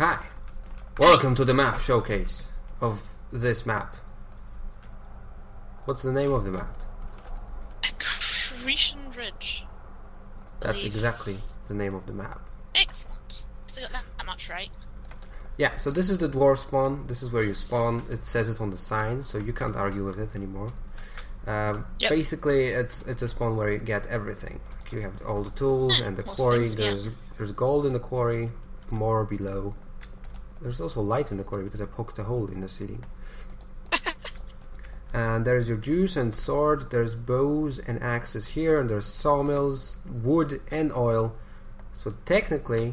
Hi, welcome to the map showcase of this map. What's the name of the map? Accretion Ridge. That's exactly the name of the map. Excellent. Still got that much right. Yeah, so this is the dwarf spawn. This is where you spawn. It says it on the sign, so you can't argue with it anymore. Basically, it's a spawn where you get everything. You have all the tools and the quarry. Things, There's gold in the quarry, more below. There's also light in the quarry because I poked a hole in the ceiling. And there's your juice and sword. There's bows and axes here, and there's sawmills, wood and oil. So technically,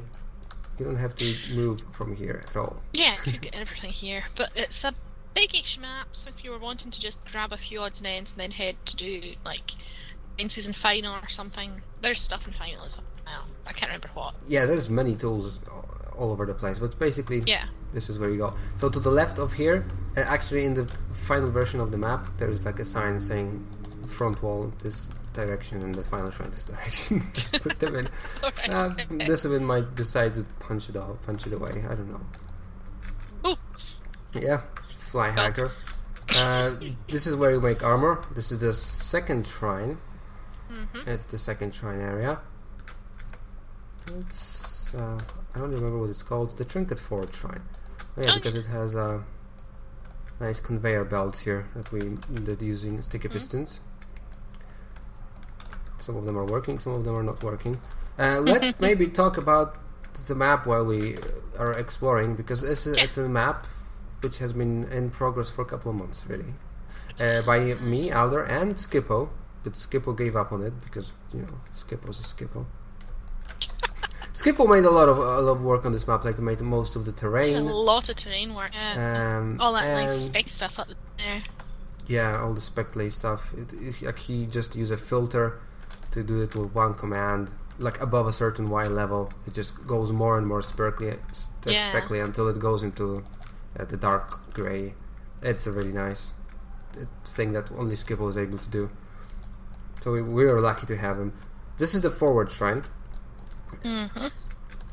you don't have to move from here at all. Yeah, you could get everything here, but it's a big-ish map, so if you were wanting to just grab a few odds and ends and then head to do, like, in-season final or something, there's stuff in final as well. I can't remember what. Yeah, there's many tools all over the place, but basically, this is where you go. So to the left of here, actually in the final version of the map, there's like a sign saying front wall this direction and the final shrine this direction. Put them in. Okay. This one might decide to punch it away. I don't know. Ooh. Yeah, fly hacker. This is where you make armor. This is the second shrine. It's the second shrine area. It's I don't remember what it's called. The Trinket Forge Shrine. Oh, yeah, because it has nice conveyor belts here that we did using sticky pistons. Some of them are working, some of them are not working. Let's maybe talk about the map while we are exploring, because it's a map which has been in progress for a couple of months, really. By me, Alder, and Skppo. But Skppo gave up on it because, you know, Skippo's a Skppo. Skppo made a lot of work on this map, like made most of the terrain. A lot of terrain work. All that nice spec stuff up there. Yeah, all the spec-lay stuff. Like he just used a filter to do it with one command. Like above a certain Y level, it just goes more and more speckly until it goes into the dark grey. It's a really nice thing that only Skppo is able to do. So we are lucky to have him. This is the forward shrine.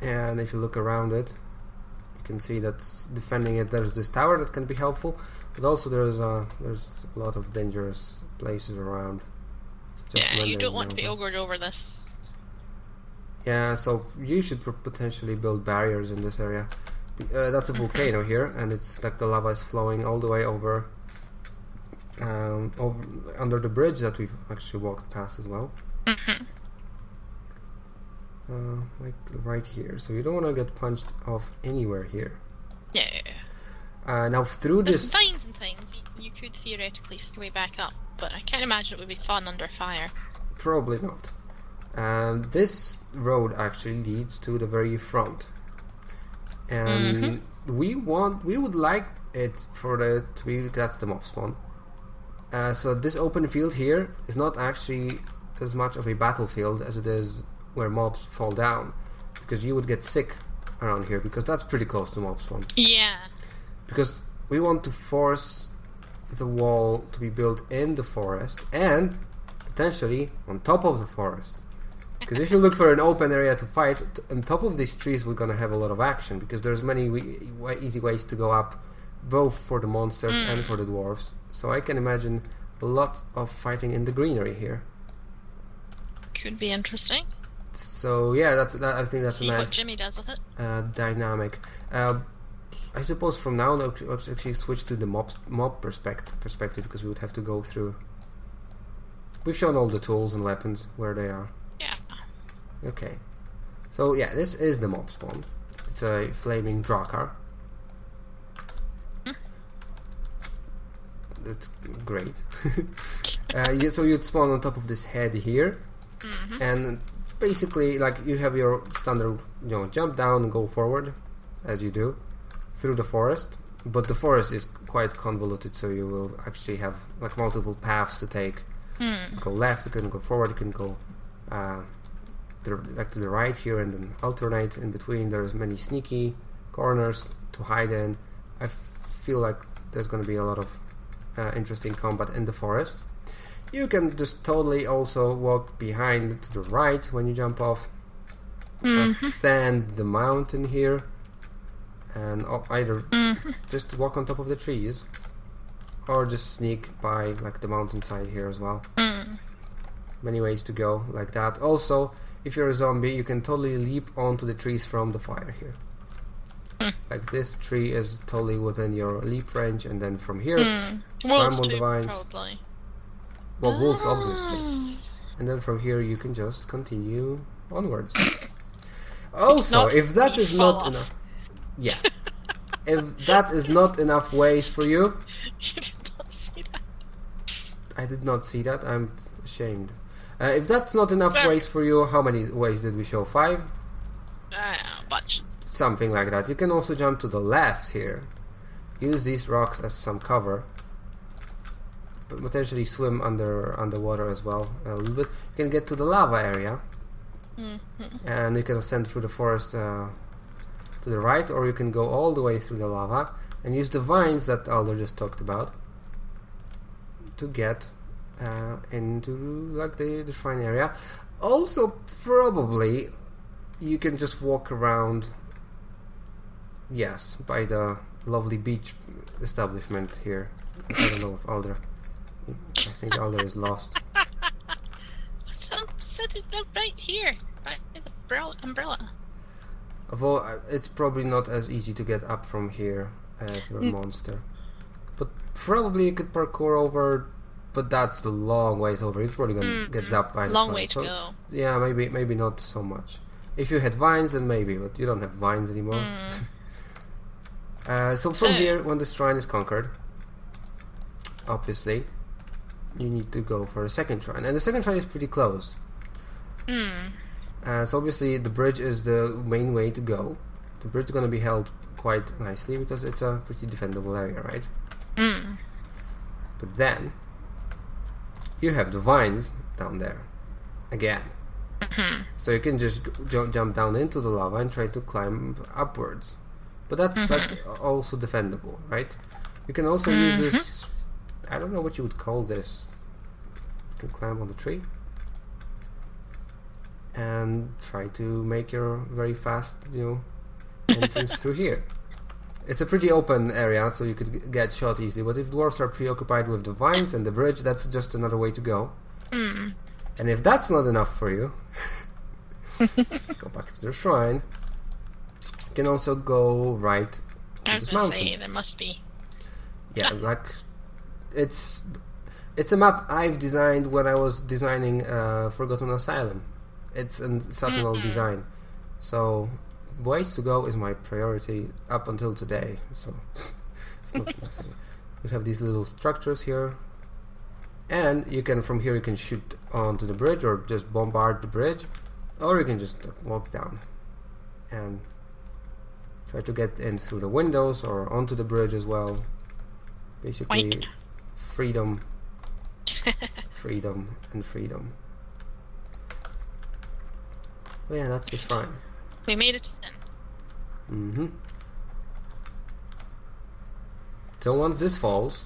And if you look around it, you can see that defending it, there's this tower that can be helpful, but also there's a lot of dangerous places around. Yeah, you don't want to be ogred over this. Yeah, so you should potentially build barriers in this area. That's a volcano here, and it's like the lava is flowing all the way over under the bridge that we've actually walked past as well. Like right here, so you don't want to get punched off anywhere here. Yeah. Now through There's this vines and things, you could theoretically way back up, but I can't imagine it would be fun under fire. Probably not. This road actually leads to the very front, and we would like it for that's the mob spawn. So this open field here is not actually as much of a battlefield as it is where mobs fall down, because you would get sick around here, because that's pretty close to mob spawn. Yeah. Because we want to force the wall to be built in the forest and potentially on top of the forest. Because if you look for an open area to fight, on top of these trees we're gonna have a lot of action, because there's many easy ways to go up, both for the monsters and for the dwarves. So I can imagine a lot of fighting in the greenery here. Could be interesting. So yeah, I think that's See a nice what Jimmy does with it. dynamic. I suppose from now on let's actually switch to the mob perspective, because we would have to go through. We've shown all the tools and weapons where they are. Yeah. Okay. So yeah, this is the mob spawn. It's a flaming Drakar. It's great. So you'd spawn on top of this head here, and basically, like, you have your standard, jump down and go forward, as you do, through the forest. But the forest is quite convoluted, so you will actually have like multiple paths to take. Go left, you can go forward, you can go to the right here, and then alternate in between. There's many sneaky corners to hide in. I feel like there's going to be a lot of interesting combat in the forest. You can just totally also walk behind to the right when you jump off, ascend the mountain here, and either just walk on top of the trees, or just sneak by like the mountainside here as well. Many ways to go like that. Also, if you're a zombie, you can totally leap onto the trees from the fire here. Like this tree is totally within your leap range, and then from here, climb on the vines. Probably. Well, wolves obviously. And then from here you can just continue onwards. Also, if that is not enough... Yeah. If that is not enough ways for you... You did not see that. I did not see that, I'm ashamed. If that's not enough ways for you, how many ways did we show? 5? A bunch. Something like that. You can also jump to the left here. Use these rocks as some cover. But potentially swim underwater as well a little bit. You can get to the lava area. And you can ascend through the forest to the right, or you can go all the way through the lava and use the vines that Alder just talked about to get into like the shrine area. Also, probably you can just walk around, yes, by the lovely beach establishment here. I don't know if Alder... I think Alder is lost. I'm sitting right here, right by the umbrella. Although it's probably not as easy to get up from here as you're a monster. But probably you could parkour over, but that's the long ways over. You're probably gonna get zapped by the long front. way to go. Yeah, maybe not so much. If you had vines, then maybe, but you don't have vines anymore. So from here, when the shrine is conquered, obviously, you need to go for a second shrine, and the second shrine is pretty close. So obviously the bridge is the main way to go. The bridge is going to be held quite nicely because it's a pretty defendable area, right? But then you have the vines down there again. So you can just jump down into the lava and try to climb upwards. But that's also defendable, right? You can also use this... I don't know what you would call this. You can climb on the tree and try to make your very fast, entrance through here. It's a pretty open area, so you could get shot easily. But if dwarves are preoccupied with the vines and the bridge, that's just another way to go. And if that's not enough for you, let's go back to the shrine. You can also go right to this mountain. Say, there must be. Yeah, like it's a map I've designed when I was designing Forgotten Asylum. It's a subtle design, so ways to go is my priority up until today. So it's not nothing. We have these little structures here, and you can from here you can shoot onto the bridge or just bombard the bridge, or you can just walk down and try to get in through the windows or onto the bridge as well. Basically, freedom, freedom, and freedom. Oh yeah, that's the shrine. We made it in. So once this falls,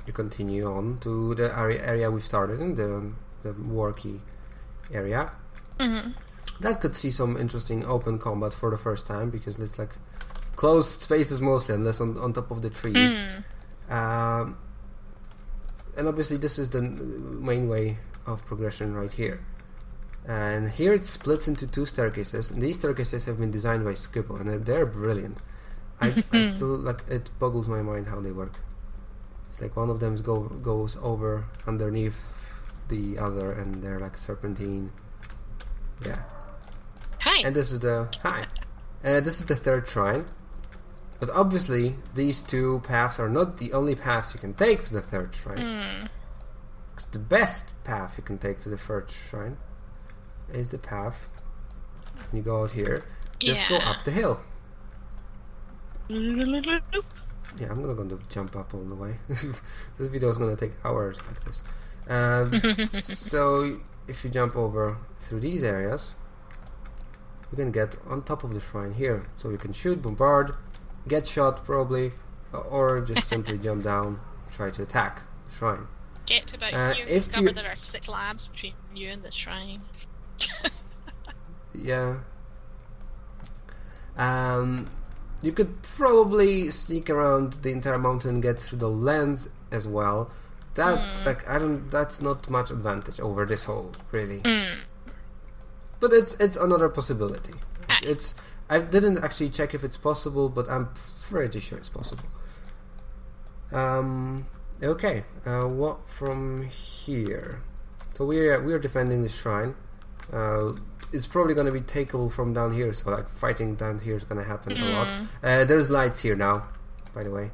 you continue on to the area we started in, the war key area. That could see some interesting open combat for the first time, because it's like closed spaces mostly, unless on top of the trees. And obviously this is the main way of progression right here. And here it splits into 2 staircases, and these staircases have been designed by Skppo, and they're brilliant. I still, like, it boggles my mind how they work. It's like one of them goes over underneath the other, and they're like serpentine. Yeah. Hi. And this is the this is the 3rd shrine. But obviously these 2 paths are not the only paths you can take to the 3rd shrine. Because the best path you can take to the 3rd shrine is the path. You go out here, just go up the hill. Yeah, I'm not going to jump up all the way. This video is going to take hours like this. So if you jump over through these areas, you can get on top of the shrine here. So you can shoot, bombard, get shot probably, or just simply jump down, try to attack the shrine. Get to about here and discover there are 6 labs between you and the shrine. Yeah. You could probably sneak around the entire mountain and get through the lens as well. That's not much advantage over this hole, really. But it's another possibility. I didn't actually check if it's possible, but I'm pretty sure it's possible. Okay, what from here? So we are defending the shrine. It's probably going to be takeable from down here, so like fighting down here is going to happen a lot. There's lights here now, by the way.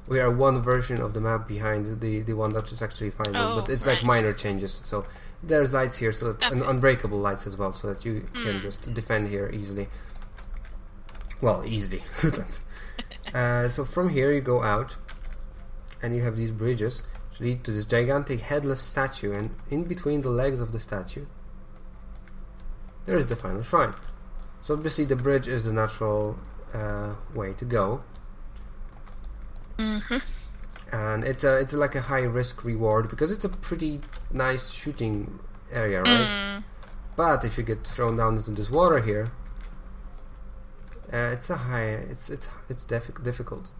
We are one version of the map behind the one that is actually final, but it's like minor changes. So there's lights here, so and unbreakable lights as well, so that you can just defend here easily. Well, easily. So from here you go out, and you have these bridges which lead to this gigantic headless statue, and in between the legs of the statue there is the final shrine. So obviously the bridge is the natural way to go. And it's like a high risk reward because it's a pretty nice shooting area, right? But if you get thrown down into this water here, it's difficult.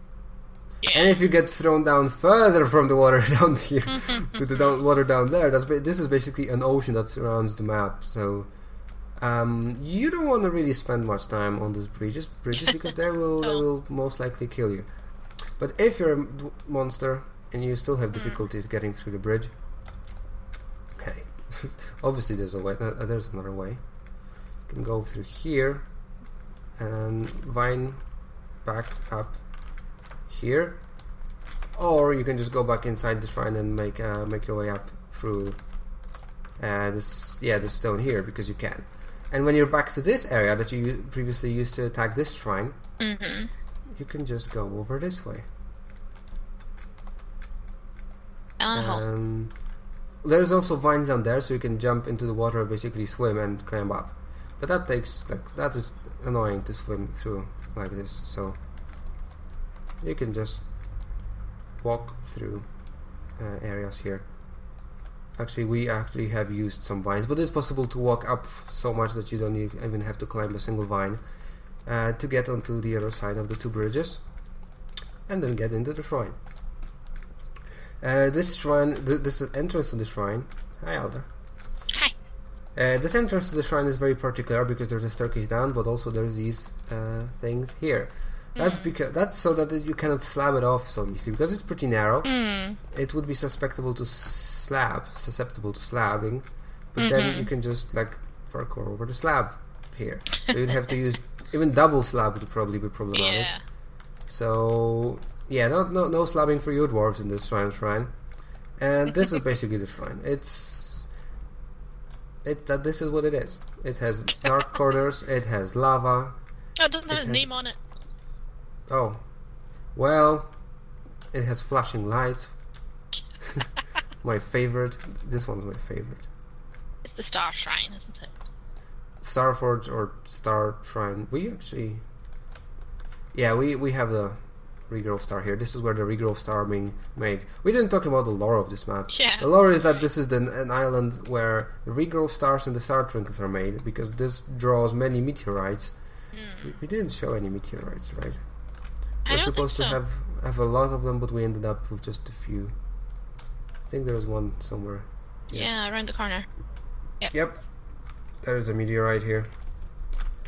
Yeah. And if you get thrown down further from the water down here to the water down there, this is basically an ocean that surrounds the map. So you don't want to really spend much time on these bridges because they will most likely kill you. But if you're a monster and you still have difficulties getting through the bridge, hey, obviously there's a way. There's another way. You can go through here and vine back up here, or you can just go back inside the shrine and make your way up through this stone here, because you can. And when you're back to this area that you previously used to attack this shrine, you can just go over this way. There's also vines down there, so you can jump into the water, basically swim and climb up. But that is annoying to swim through like this. So you can just walk through areas here. Actually, we have used some vines, but it's possible to walk up so much that you don't even have to climb a single vine to get onto the other side of the two bridges, and then get into the shrine. This entrance to the shrine. Hi, Alder. Hi. This entrance to the shrine is very particular because there's a staircase down, but also there's these things here. That's so that you cannot slab it off so easily, because it's pretty narrow. It would be susceptible to slabbing, but then you can just like parkour over the slab here. So you'd have to use even double slab would probably be problematic. Yeah. So yeah, no slabbing for you dwarves in this shrine. And this is basically the shrine. This is what it is. It has dark corners. It has lava. Oh, it doesn't have his name on it. Oh, well, it has flashing lights. My favorite. This one's my favorite. It's the Star Shrine, isn't it? Starforge or Star Shrine. We actually... Yeah, we have the Regrowth Star here. This is where the Regrowth Star are being made. We didn't talk about the lore of this map. Yeah, the lore is that this is an island where the Regrowth Stars and the Star Trinkets are made, because this draws many meteorites. We didn't show any meteorites, right? We're supposed to have a lot of them, but we ended up with just a few. I think there's one somewhere. Yeah, around the corner. Yep. There's a meteorite here.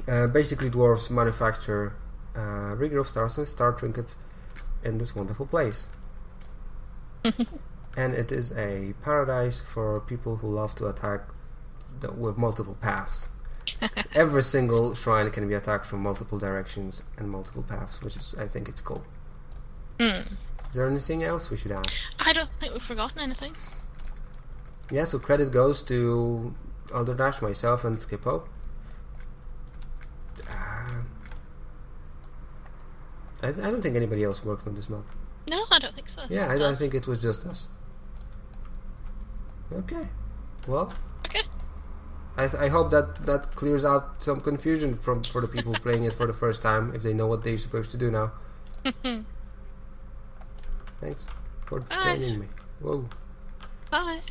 Basically, dwarves manufacture Regrowth Stars and Star Trinkets in this wonderful place. And it is a paradise for people who love to attack with multiple paths. Every single shrine can be attacked from multiple directions and multiple paths, which is, I think it's cool. Is there anything else we should add? I don't think we've forgotten anything. Yeah, so credit goes to Alder, myself, and Skppo. I don't think anybody else worked on this map. No, I don't think so. Yeah, I think it was just us. Okay. Well. Okay. I hope that clears out some confusion for the people playing it for the first time, if they know what they're supposed to do now. Thanks for joining me. Whoa. Bye.